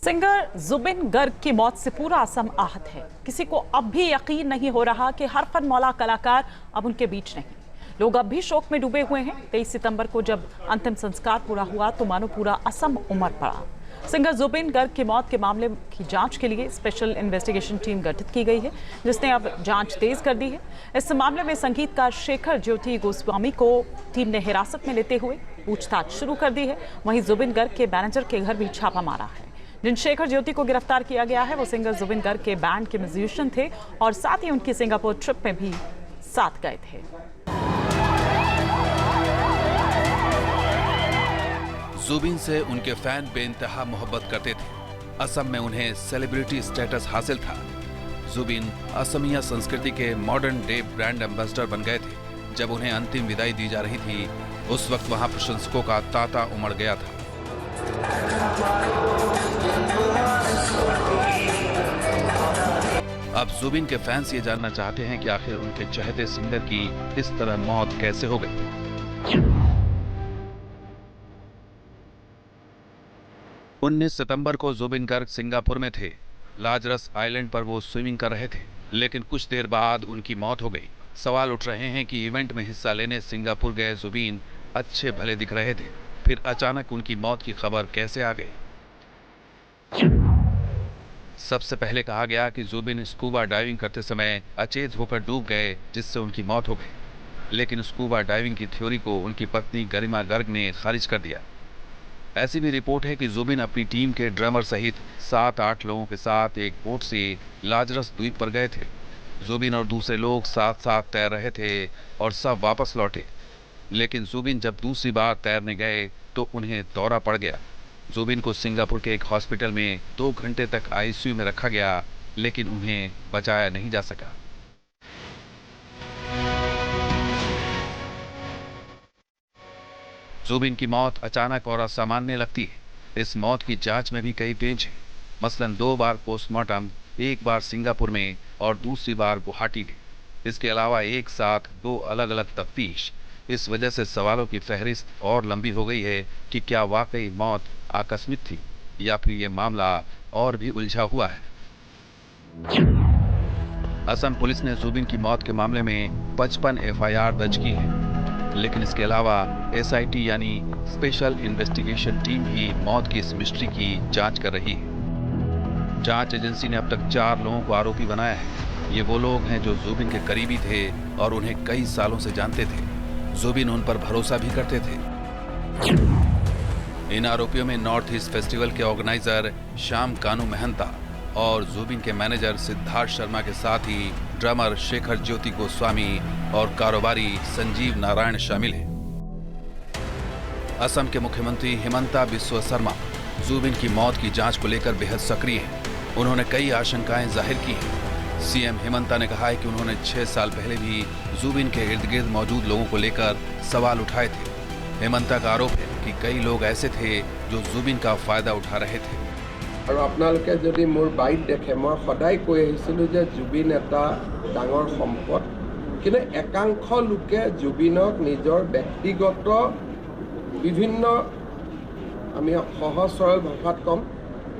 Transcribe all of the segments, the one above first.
Singer Zubin Garg की मौत से पूरा असम आहत है। किसी को अब भी यकीन नहीं हो रहा कि हर फनमौला कलाकार अब उनके बीच नहीं। लोग अब भी शोक में डूबे हुए हैं। 23 सितंबर को जब अंतिम संस्कार पूरा हुआ तो मानो पूरा असम उमड़ पड़ा। सिंगर जुबिन गर्ग की मौत के मामले की जांच के लिए स्पेशल इन्वेस्टिगेशन टीम गठित की गई है, जिसने अब जांच तेज कर दी है। इस मामले में संगीतकार शेखर ज्योति गोस्वामी को टीम ने हिरासत में लेते हुए पूछताछ शुरू कर दी है। वहीं जुबिन गर्ग के मैनेजर के घर भी छापा मारा है। जिन शेखर ज्योति को गिरफ्तार किया गया है वो सिंगर जुबिन गर्ग के बैंड के म्यूजिशियन थे और साथ ही उनकी सिंगापुर ट्रिप में भी साथ गए थे। जुबिन से उनके फैन बेइंतहा मोहब्बत करते थे। असम में उन्हें सेलिब्रिटी स्टेटस हासिल था। जुबिन असमिया संस्कृति के मॉडर्न डे ब्रांड एम्बेसडर बन गए थे। जब उन्हें अंतिम विदाई दी जा रही थी उस वक्त वहां प्रशंसकों का तांता उमड़ गया था। अब जुबिन के फैंस ये जानना चाहते हैं कि आखिर उनके चहेते सिंगर की इस तरह मौत कैसे हो गई। 19 सितंबर को जुबिन गर्ग सिंगापुर में थे। लाजरस आइलैंड पर वो स्विमिंग कर रहे थे, लेकिन कुछ देर बाद उनकी मौत हो गई। सवाल उठ रहे हैं कि इवेंट में हिस्सा लेने सिंगापुर गए जुबिन अच्छे भले दिख रहे थे, फिर अचानक उनकी मौत की खबर कैसे आ गई। सबसे पहले कहा गया कि जुबिन स्कूबा डाइविंग करते समय अचेत होकर डूब गए, जिससे उनकी मौत हो गई। लेकिन स्कूबा डाइविंग की थ्योरी को उनकी पत्नी गरिमा गर्ग ने खारिज कर दिया। ऐसी भी रिपोर्ट है कि जुबिन अपनी टीम के ड्रमर सहित 7-8 लोगों के साथ एक बोट से लाजरस द्वीप पर गए थे। जुबिन और दूसरे लोग साथ साथ तैर रहे थे और सब वापस लौटे। लेकिन जुबिन जब दूसरी बार तैरने गए तो उन्हें दौरा पड़ गया। जुबिन को सिंगापुर के एक हॉस्पिटल में 2 घंटे तक आईसीयू में रखा गया, लेकिन उन्हें बचाया नहीं जा सका। जुबिन की मौत अचानक और असामान्य लगती है। इस मौत की जांच में भी कई पेच हैं। मसलन 2 बार पोस्टमार्टम, एक बार सिंगापुर में और दूसरी बार गुवाहाटी में। इसके अलावा एक साथ 2 अलग अलग तफ्तीश। इस वजह से सवालों की फहरिस्त और लंबी हो गई है कि क्या वाकई मौत आकस्मिक थी या फिर यह मामला और भी उलझा हुआ है। असम पुलिस ने जुबिन की मौत के मामले में 55 एफआईआर दर्ज की है, लेकिन इसके अलावा एसआईटी यानी स्पेशल इन्वेस्टिगेशन टीम भी मौत की इस मिस्ट्री की जांच कर रही है। जांच एजेंसी ने अब तक 4 लोगों को आरोपी बनाया है। ये वो लोग हैं जो जुबिन के करीबी थे और उन्हें कई सालों से जानते थे। जुबिन उन पर भरोसा भी करते थे। इन आरोपियों में नॉर्थ ईस्ट फेस्टिवल के ऑर्गेनाइजर श्याम कानू महंता और जुबिन के मैनेजर सिद्धार्थ शर्मा के साथ ही ड्रमर शेखर ज्योति गोस्वामी और कारोबारी संजीव नारायण शामिल हैं। असम के मुख्यमंत्री हिमंता बिस्वा शर्मा जुबिन की मौत की जांच को लेकर बेहद सक्रिय हैं। उन्होंने कई आशंकाएं जाहिर की हैं। सीएम हिमंता ने कहा है कि उन्होंने 6 साल पहले भी जुबिन के इर्द गिर्द मौजूद लोगों को लेकर सवाल उठाए थे। हिमंता का आरोप है कि कई लोग ऐसे थे जो जुबिन का फायदा उठा रहे थे। और आपनालोके यदि मोर बाइट देखे मैं सदाय কৈ আহিছিলোঁ যে जुबिन এটা ডাঙৰ সম্পদ, কিন্তু একাংশ লোকে जुबिनक নিজৰ ব্যক্তিগত বিভিন্ন আমি সহজ সৰল ভাষাত কম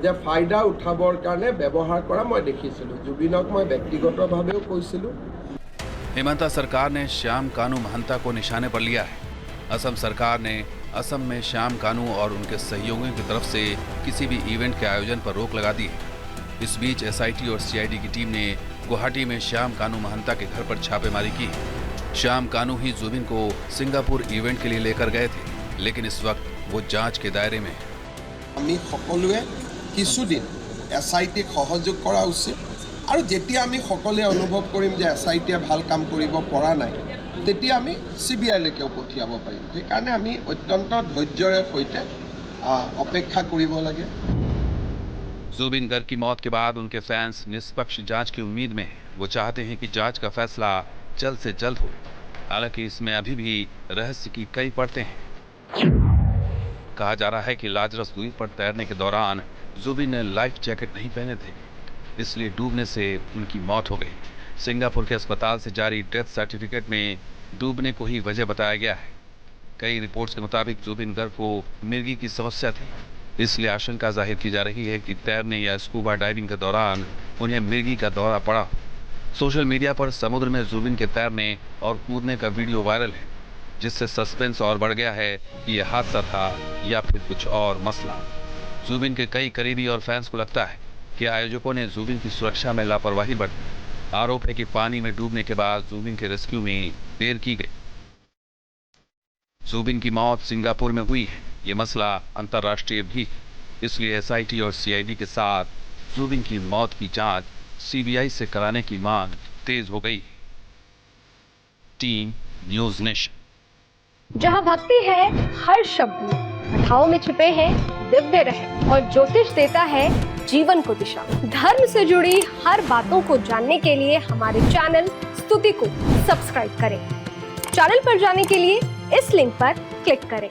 যে ফায়দা উঠাবৰ কাৰণে ব্যৱহাৰ কৰা মই দেখিছিলোঁ। जुबिनक মই ব্যক্তিগতভাৱেও কৈছিলোঁ। हिमंता सरकार ने श्याम कानू महंता को निशाने पर लिया है। असम सरकार ने असम में श्याम कानू और उनके सहयोगियों की तरफ से किसी भी इवेंट के आयोजन पर रोक लगा दी है। इस बीच एसआईटी और सीआईडी की टीम ने गुवाहाटी में श्याम कानू महंता के घर पर छापेमारी की। श्याम कानू ही जुबिन को सिंगापुर इवेंट के लिए लेकर गए थे, लेकिन इस वक्त वो जांच के दायरे में है। আমি সকলোৱে কিছুদিন এসআইটিক সহযোগ কৰা উচিত আৰু যেতিয়া আমি সকলোৱে অনুভৱ কৰিম যে এসআইটিয়ে ভাল কাম কৰিব পৰা নাই তেতিয়া আমি সিবিআইলৈকেও পঠিয়াব পাৰিম। সেইকাৰণে আমি অত্যন্ত ধৈৰ্যৰে সৈতে অপেক্ষা কৰিব লাগে। जुबिन गर्ग की मौत के बाद उनके फैंस निष्पक्ष जांच की उम्मीद में हैं। वो चाहते हैं कि जांच का फैसला जल्द से जल्द हो। हालांकि इसमें अभी भी रहस्य की कई परतें हैं। कहा जा रहा है कि लाजरस द्वीप पर तैरने के दौरान जुबिन ने लाइफ जैकेट नहीं पहने थे, इसलिए डूबने से उनकी मौत हो गई। सिंगापुर के अस्पताल से जारी डेथ सर्टिफिकेट में डूबने को ही वजह बताया गया है। कई रिपोर्ट्स के मुताबिक जुबिन गर्ग को मिर्गी की समस्या थी, इसलिए आशंका जाहिर की जा रही है कि तैरने या स्कूबा डाइविंग के दौरान उन्हें मृगी का दौरा पड़ा। सोशल मीडिया पर समुद्र में जुबिन के तैरने और कूदने का वीडियो वायरल है, जिससे सस्पेंस और बढ़ गया है कि यह हादसा था या फिर कुछ और मसला। जुबिन के कई करीबी और फैंस को लगता है कि आयोजकों ने जुबिन की सुरक्षा में लापरवाही बरती। आरोप है कि पानी में डूबने के बाद जुबिन के रेस्क्यू में देर की गई। जुबिन की मौत सिंगापुर में हुई है। ये मसला अंतर्राष्ट्रीय भी, इसलिए एसआईटी और सीआईडी के साथ जुबिन की मौत की जांच सीबीआई से कराने की मांग तेज हो गई। Team news nation. जहां भक्ति है हर शब्द में, कथाओं में छिपे हैं दिव्य रहस्य और ज्योतिष देता है जीवन को दिशा। धर्म से जुड़ी हर बातों को जानने के लिए हमारे चैनल स्तुति को सब्सक्राइब करें। चैनल पर जाने के लिए इस लिंक पर क्लिक करें।